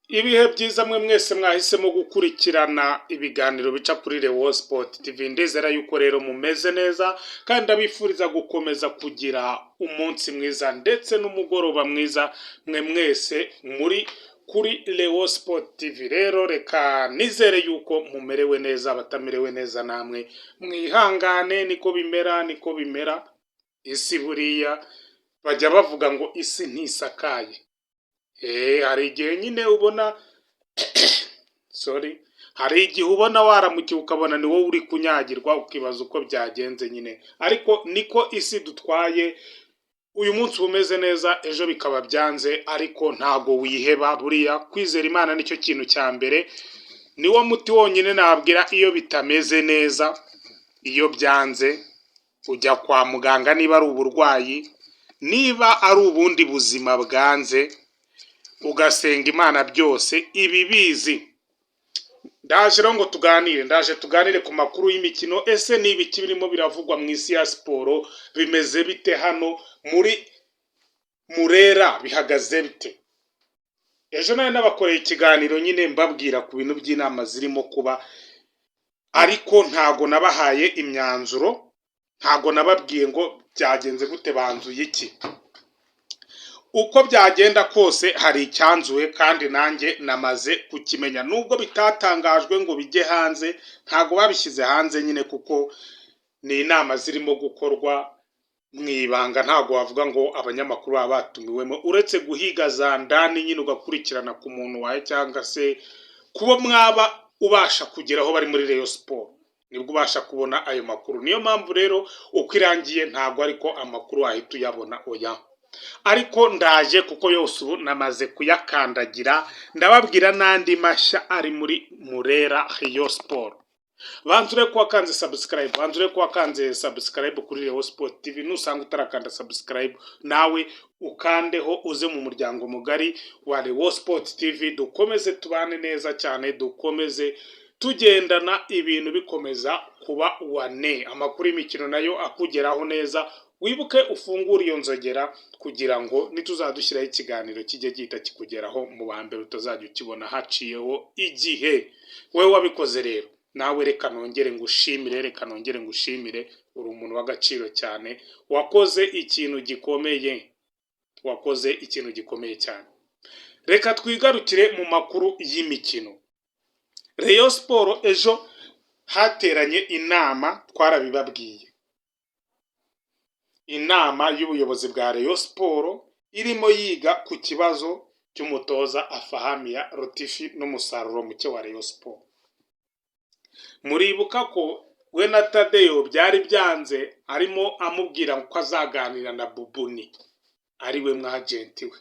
Ibihe byiza mwe mwese mwahisemo gukurikirana ibiganiro bica kuri Rewo Sport TV. Ndizera yuko rero mumeze neza kandi ndabifuriza gukomeza kugira umunsi mwiza ndetse n'umugoroba mwiza mwe mwese muri kuri Rewo Sport TV. Rero reka nizere yuko mumerewe neza, abatamerewe neza namwe mwihangane, niko bimera. Isi buriya bajya bavuga ngo isi ntisakaye. Hari igihe nyine ubona hari igihe ubona waramukiye ukabona ni wowe uri kunyagirwa ukibaza uko byagenze nyine, ariko niko isi dutwaye. Uyu munsi umeze neza ejo bikaba byanze, ariko ntago wiheba. Buriya kwizera Imana nicyo kintu cya mbere, niwo muti wonyine nabwira iyo bitameze neza. Iyo byanze ujya kwa muganga, niba ari uburwayi, niba ari ubundi buzima bwanze, ugasenga Imana byose ibibizi. Ndaje rero ngo tuganire ku makuru y'imikino. Ese ni ibiki birimo biravugwa mu isi ya siporo? Bimeze bite hano muri Murera? Bihagaze bite? Ejo nawe nabakoreye ikiganiro nyine mbabwira ku bintu by'inama zirimo kuba, ariko ntago nabahaye imyanzuro, ntago nababwiye ngo byagenze gute, banzuye iki. Uko byagenda kose hari icyanzuwe kandi nanjye namaze kukimenya, nubwo bitatangajwe ngo bijye hanze. Ntago babishyize hanze nyine kuko ni inama zirimo gukorwa mu ibanga. Ntago wavuga ngo abanyamakuru baba batumiwemo, uretse guhiga za ndani nyine ugakurikirana ku muntu wawe, cyangwa se kuba mwaba ubasha kugeraho bari muri Rayon Sport, nibwo ubasha kubona ayo makuru. Niyo mpamvu rero uko irangiye ntago ariko amakuru wahita uyabona, oya. Ariko ndaje kuko yose ubu namaze kuyakandagira, ndababwira n'andi mashya ari muri Murera Rayon Sport. Banzure ko wakanze subscribe kuri Rewo Sport TV. Nusanga utarakanda subscribe, nawe ukandeho uze mu muryango mugari wa Rewo Sport TV. Dukomeze tubane neza cyane, dukomeze tugendana, ibintu bikomeza kuba wane. Amakuru y'imikino nayo akugeraho neza. Wibuke ufungure iyo nzogera kugira ngo nituzadushyiraho ikiganiro kijye gihita kikugeraho mu bambere, utazajya ukibona haciyeho igihe. Wewe wabikoze rero, nawe reka nongere ngushimire, uri umuntu w'agaciro cyane, wakoze ikintu gikomeye cyane. Reka twigarukire mu makuru y'imikino. Rayon Sport ejo hateranye inama, twarabibabwiye. Inama y'ubuyobozi bwa Rayon Sport irimo yiga ku kibazo cy'umutoza Afahamiya Rotifi n'umusaruro muke wa Rayon Sport. Muribuka ko we na Tadeyo byari byanze, arimo amubwira ko azaganira na Bubuni, ari we mwagenti we.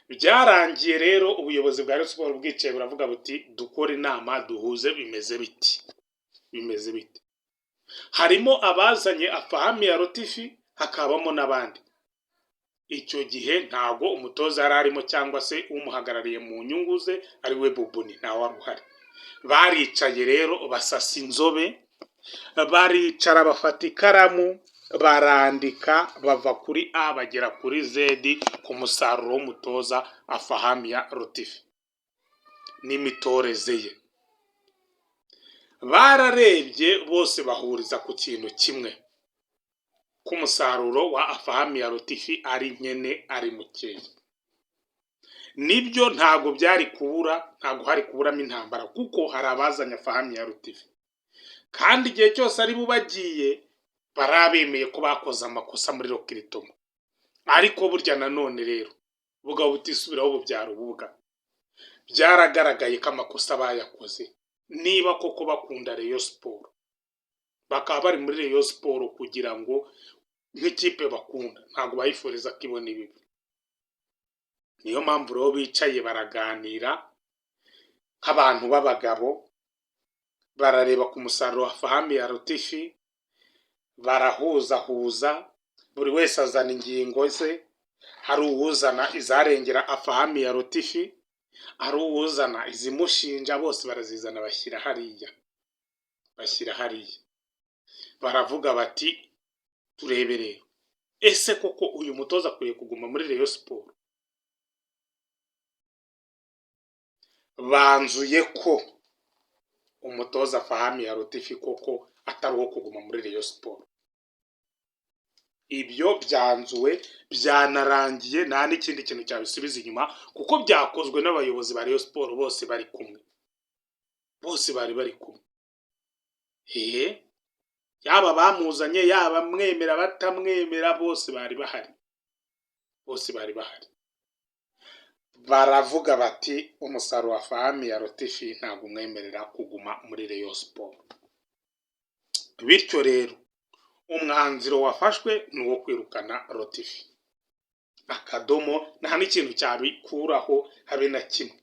Byarangiye rero ubuyobozi bwa Rayon Sport bwicaye buravuga buti dukore inama duhuze, bimeze biti. Harimo abazanye Afahamiya Rotifi, hakabamo n'abandi. Icyo gihe ntago umutoza yari arimo, cyangwa se umuhagarariye mu nyungu ze ari we Bubuni, nta wari uhari. Baricaye rero basasa inzobe, baricara bafata ikaramu, barandika, bava kuri A bagera kuri Z ku musaruro w'umutoza Afahamiya Rotifi n'imitoreze ye. Bararebye bose bahuriza ku kintu kimwe, ku musaruro wa Afahamiya Rotifi ari mukeya. Nibyo ntago hari kuburamo intambara, kuko hari abazanye Afahamiya Rotifi, kandi igihe cyose ari bubagiye barabemeye ko bakoze amakosa muri Rokiritomo. Ariko burya nanone rero ubugabo butisubiraho bubyara ububwa. Byaragaragaye ko amakosa bayakoze. Niba koko bakunda Rayon Sport, bakaba bari muri Rayon Sport kugira ngo nk'ikipe bakunda, ntabwo bayifuriza ko ibona ibibi. Niyo mpamvu rero bicaye baraganira nk'abantu b'abagabo, barareba ku musaruro wa Afahamiya Rotifi, barahuzahuza, buri wese azana ingingo ze. Hari uwuzana izarengera Afahamiya Rotifi, hari uwuzana izimushinja, bose barazizana bashyira hariya. Baravuga bati turebereye, ese koko uyu mutoza akwiye kuguma muri Rayon Sport? banzuye ko umutoza Fahami ya Rotifi koko atari uwo kuguma muri Rayon Sport. Ibyo byanzuwe byanarangiye, nta n'ikindi kintu cyabisubiza inyuma kuko byakozwe n'abayobozi ba Rayon Sport bose bari kumwe, bose bari kumwe. Yaba bamuzanye, yaba mwemera batamwemera, bose bari bahari, baravuga bati umusaruro wa Fahami ya Rotifi ntabwo umwemerera kuguma muri Rayon Sport. Bityo rero umwanzuro wafashwe ni uwo kwirukana Rotifi, akadomo, nta n'ikintu cyabikuraho habe na kimwe,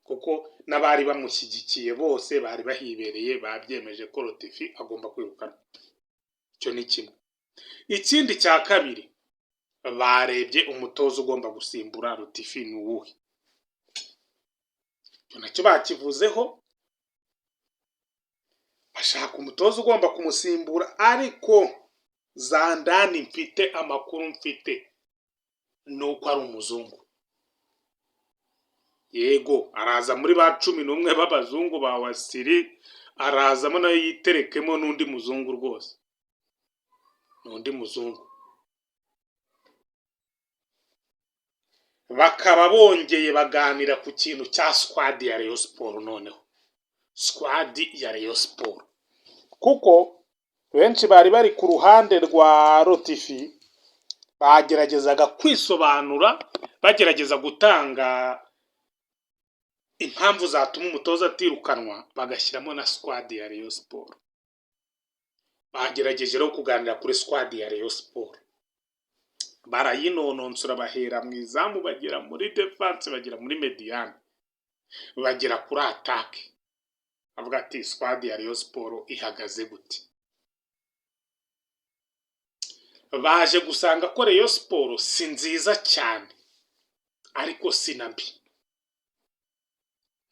kuko n'abari bamushyigikiye bose bari bahibereye, babyemeje ko Rotifi agomba kwirukana. Icyo ni kimwe. Ikindi cya kabiri, barebye umutoza ugomba gusimbura Rotifi ni uwuhe. Icyo nacyo bakivuzeho, bashaka umutoza ugomba kumusimbura, ariko zandani mfite, amakuru mfite ni uko ari umuzungu. Yego, araza muri ba 11 b'abazungu ba Wasiri, arazamo nayo yiterekemo n'undi muzungu rwose, n'undi muzungu. Bakaba bongeye baganira ku kintu cya squad ya Rayon Sport. Noneho squad ya Rayon Sport, kuko benshi bari ku ruhande rwa Rotifi, bageragezaga kwisobanura, bagerageza gutanga impamvu zatuma umutoza atirukanwa, bagashyiramo na squad ya Rayon Sport. Bagerageje rero kuganira kuri squad ya Rayon Sport, barayinononsura, bahera mu izamu, bagera muri defense, bagera muri mediane, bagera kuri attaque. Avuga ati squad ya Rayon Sport ihagaze gute. Baje gusanga ko Rayon Sport si nziza cyane, ariko si nabi,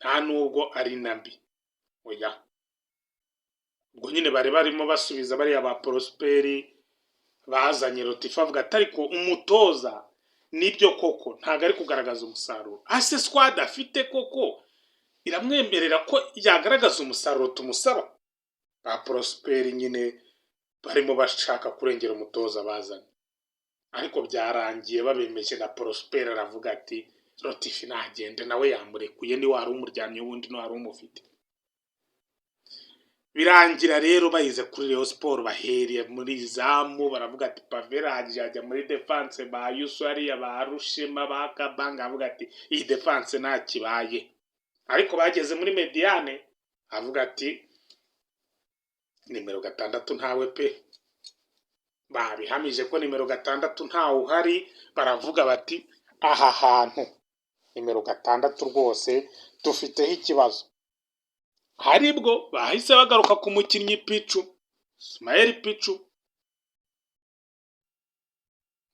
nta nubwo ari nabi, oya. Ubwo nyine bari barimo basubiza bariya ba Prosperi bazanye Rotifi, avuga ati ariko umutoza nibyo koko ntago ari kugaragaza umusaruro, ase squad afite koko iramwemerera ko yagaragaza umusaruro tumusaba. Ba Prosperi nyine barimo bashaka kurengera umutoza bazanye, ariko byarangiye babemeje na Prosperi aravuga ati Rotifi nagende, nawe yamurekuye, ni wari umuryamye wundi no wari umufite. Birangira rero bayize kuri Rayon Sport, baheriye muri zamu, baravuga ati Pavera ajya muri defense, ba Yusari, ba Rushema, ba Kabanga, avuga ati iyi defense nta kibaye. Ariko bageze muri mediane, avuga ati nimero 6 ntawe pe. Babihamije ko nimero 6 ntawe uhari, baravuga bati aha hantu nimero 6 rwose dufiteho ikibazo. Haribwo bahise bagaruka ku mukinnyi Pichu, Ismael Pichu.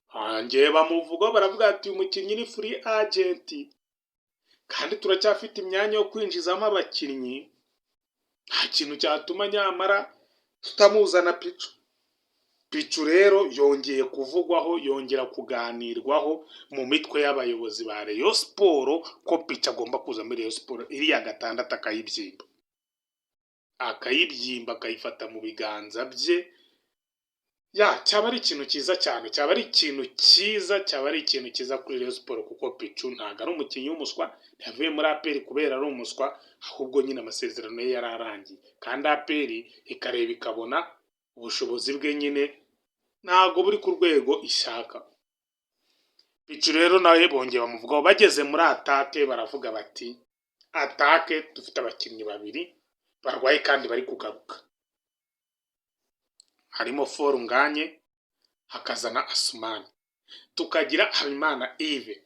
Hangiye bamuvuga, baravuga ati umukinnyi ni free agent, kandi turacyafite imyanya yo kwinjizamo abakinnyi, nta kintu cyatuma nyamara tutamuzana Pichu. Pichu rero yongeye kuvugwaho, yongera kuganirwaho mu mitwe y'abayobozi ba Rayon Sport ko Pichu agomba kuza muri Rayon Sport, iriya 6 akayibyimba, akayifata mu biganza bye. Cyaba ari ikintu cyiza cyane, cyaba ari ikintu cyiza kuri Rayon Sport, kuko Pichu ntago ari umukinnyi w'umuswa, yavuye muri APR kubera ari umuswa, ahubwo nyine amasezerano ye yararangiye, kandi APR ikareba ikabona ubushobozi bwe nyine ntago buri ku rwego ishaka. Pichu rero nawe bongeye bamuvugaho, bageze muri attaque baravuga bati attaque dufite abakinnyi 2 barwaye kandi bari kugaruka, harimo Foru Nganye, hakazana Asumani, tukagira Habimana Yves.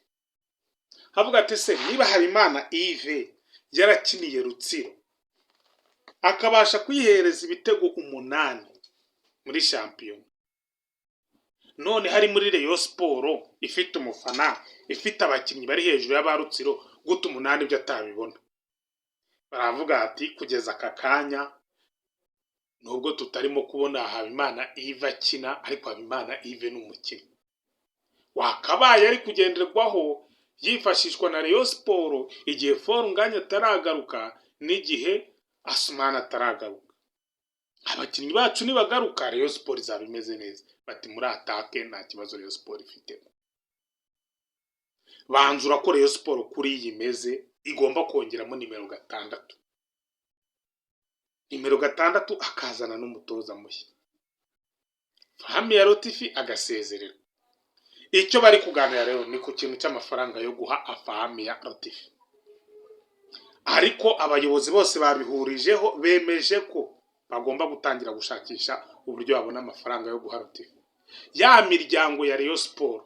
Havuga ati se niba Habimana Yves yarakiniye Rutsiro, akabasha kwihereza ibitego 8 muri shampiyona, none hari muri Rayon Sport ifite umufana, ifite abakinnyi bari hejuru y'aba Rutsiro, guta 8 byo atabibona. Baravuga ati kugeza aka kanya nubwo tutarimo kubona Habimana Yves akina, ariko Habimana Yves ni umukinnyi wakabaye ari kugenderwaho, yifashishwa na Rayon Sport igihe Nganya ataragaruka n'igihe Asumani ataragaruka. Abakinnyi bacu nibagaruka Rayon Sport izaba imeze neza. Bati muri atake nta kibazo Rayon Sport ifite. Banzura ko Rayon Sport kuri iyi imeze igomba kongeramo nimero 6. Nimero 6 akazana n'umutoza mushya. Fahami ya Rotifi agasezerera. Icyo bari kuganira rero ni ku kintu cy'amafaranga yo guha Fahami ya Rotifi. Ariko abayobozi bose babihurijeho bemeje ko bagomba gutangira gushakisha uburyo babona amafaranga yo guha Rotifi. Ya miryango ya Rayon Sport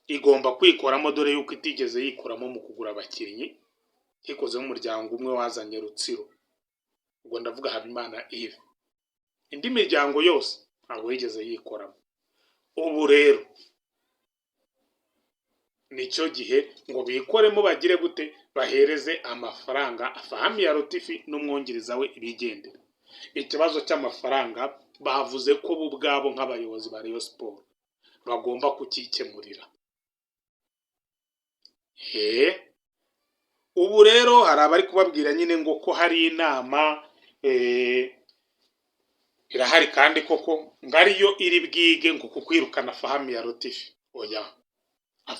igomba kwikoramo dore yuko itigeze yikoramo mu kugura abakinnyi. Ikoze mu muryango umwe wazanye Rutsiro. Ubwo ndavuga Habimana Yves. Indi miryango yose ntabwo yigeze yikoramo. Ubu rero nicyo gihe ngo bikoremo bagire gute bahereze amafaranga Fahami ya Rotifi n'umwongereza we ibigendera. Ikibazo cy'amafaranga bavuze ko bo ubwabo nk'abayobozi ba Rayon Sport bagomba kukikemurira. Ubu rero hari abari kubabwira nyine ngo ko hari inama irahari kandi koko ngariyo iri bwige ngo kukwirukana Fahami ya Rotifi. Oya,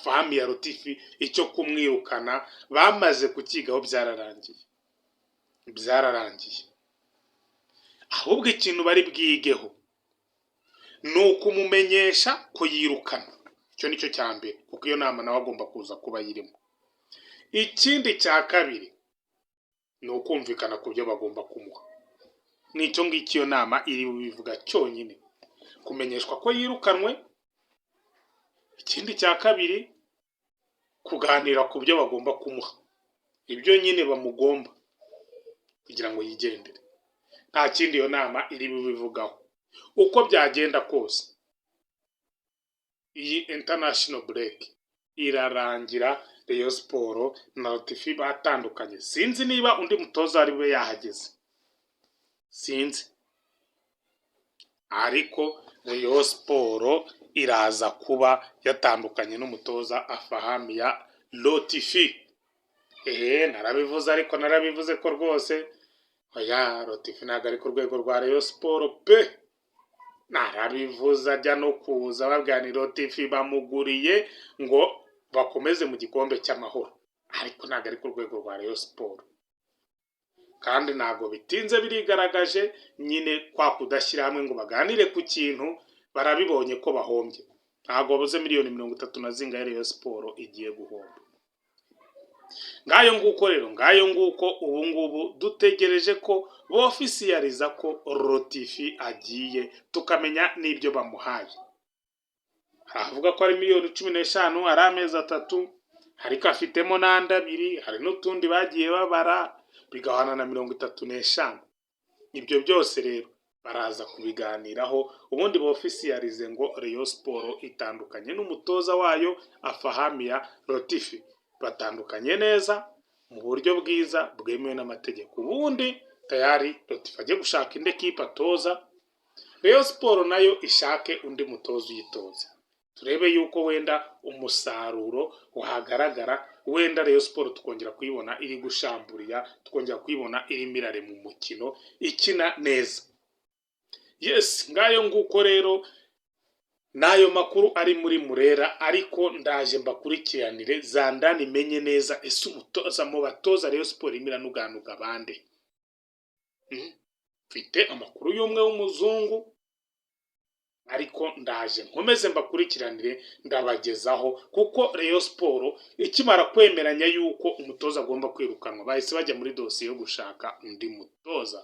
Fahami ya Rotifi icyo kumwirukana bamaze kukigaho byararangiye. Ahubwo ikintu bari bwigeho ni ukumumenyesha ko yirukana. Icyo nicyo cya mbere kuko iyo nama nawe agomba kuza kuba yirimo. Ikindi cya kabiri ni ukumvikana ku byo bagomba kumuha. Nicyo ngicyo iyo nama iri bivuga cyonyine, kumenyeshwa ko yirukanwe. Ikindi cya kabiri kuganira ku byo bagomba kumuha, ibyo nyine bamugomba kugira ngo yigendere. Nta kindi iyo nama iri bivugaho. Uko byagenda kose iyi international break irarangira Rayon Sport na Rotifi batandukanye. Sinzi niba undi mutoza ari we yahageze, sinzi, ariko Rayon Sport iraza kuba yatandukanye n'umutoza Fahami ya Rotifi. Narabivuze ariko narabivuze ko rwose oya Rotifi ntabwo ari ku rwego rwa Rayon Sport pe. Narabivuze ajya no kuza babwira Rotifi bamuguriye ngo bakomeze mu gikombe cy'amahoro, ariko ntabwo ari ku rwego rwa Rayon Sport. Kandi ntabwo bitinze birigaragaje nyine kwa kudashyira hamwe ngo baganire ku kintu. Barabibonye ko bahombye. Ntabwo babuze miliyoni 30 na zingahe Rayon Sport igiye guhomba. Ngayo nguko rero, ngayo nguko ubu ngubu dutegereje ko bofisiyaliza ko Rotifi agiye, tukamenya n'ibyo bamuhaye. Haravuga ko ari miliyoni 15, ari amezi 3, ariko afitemo n'andi 2, hari n'utundi bagiye babara bigahana na 35. Ibyo byose rero baraza kubiganiraho ubundi bofisiyalize ngo Rayon Sport itandukanye n'umutoza wayo Fahami ya Rotifi. Batandukanye neza mu buryo bwiza bwemewe n'amategeko. Ubundi tayari Rotifi ajye gushaka indi kipe atoza, Rayon Sport nayo ishake undi mutoza uyitoza. Turebe yuko wenda umusaruro wahagaragara, wenda Rayon Sport tukongera kuyibona iri gushamburira, tukongera kuyibona iri mirare mu mukino ikina neza. Yes, ngayo nguko rero nayo makuru ari muri Murera, ariko ndaje mbakurikiranire zandani menye neza ese umutoza mu batoza Rayon Sport imira nuganuga bande. Mfite amakuru y'umwe w'umuzungu, ariko ndaje nkomeze mbakurikiranire ndabagezaho kuko Rayon Sport ikimara kwemeranya yuko umutoza agomba kwirukanwa bahise bajya muri dosiye yo gushaka undi mutoza.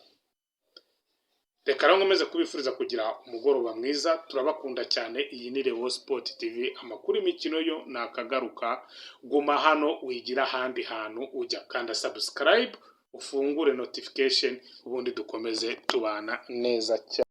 Reka nkomeze kubifuriza kugira umugoroba mwiza. Turabakunda cyane. Iyi ni Rayon Sport TV, amakuru imikino yo nakagaruka. Guma hano wigira ahandi hantu ujya kanda subscribe ufungure notification ubundi dukomeze tubana neza cyane.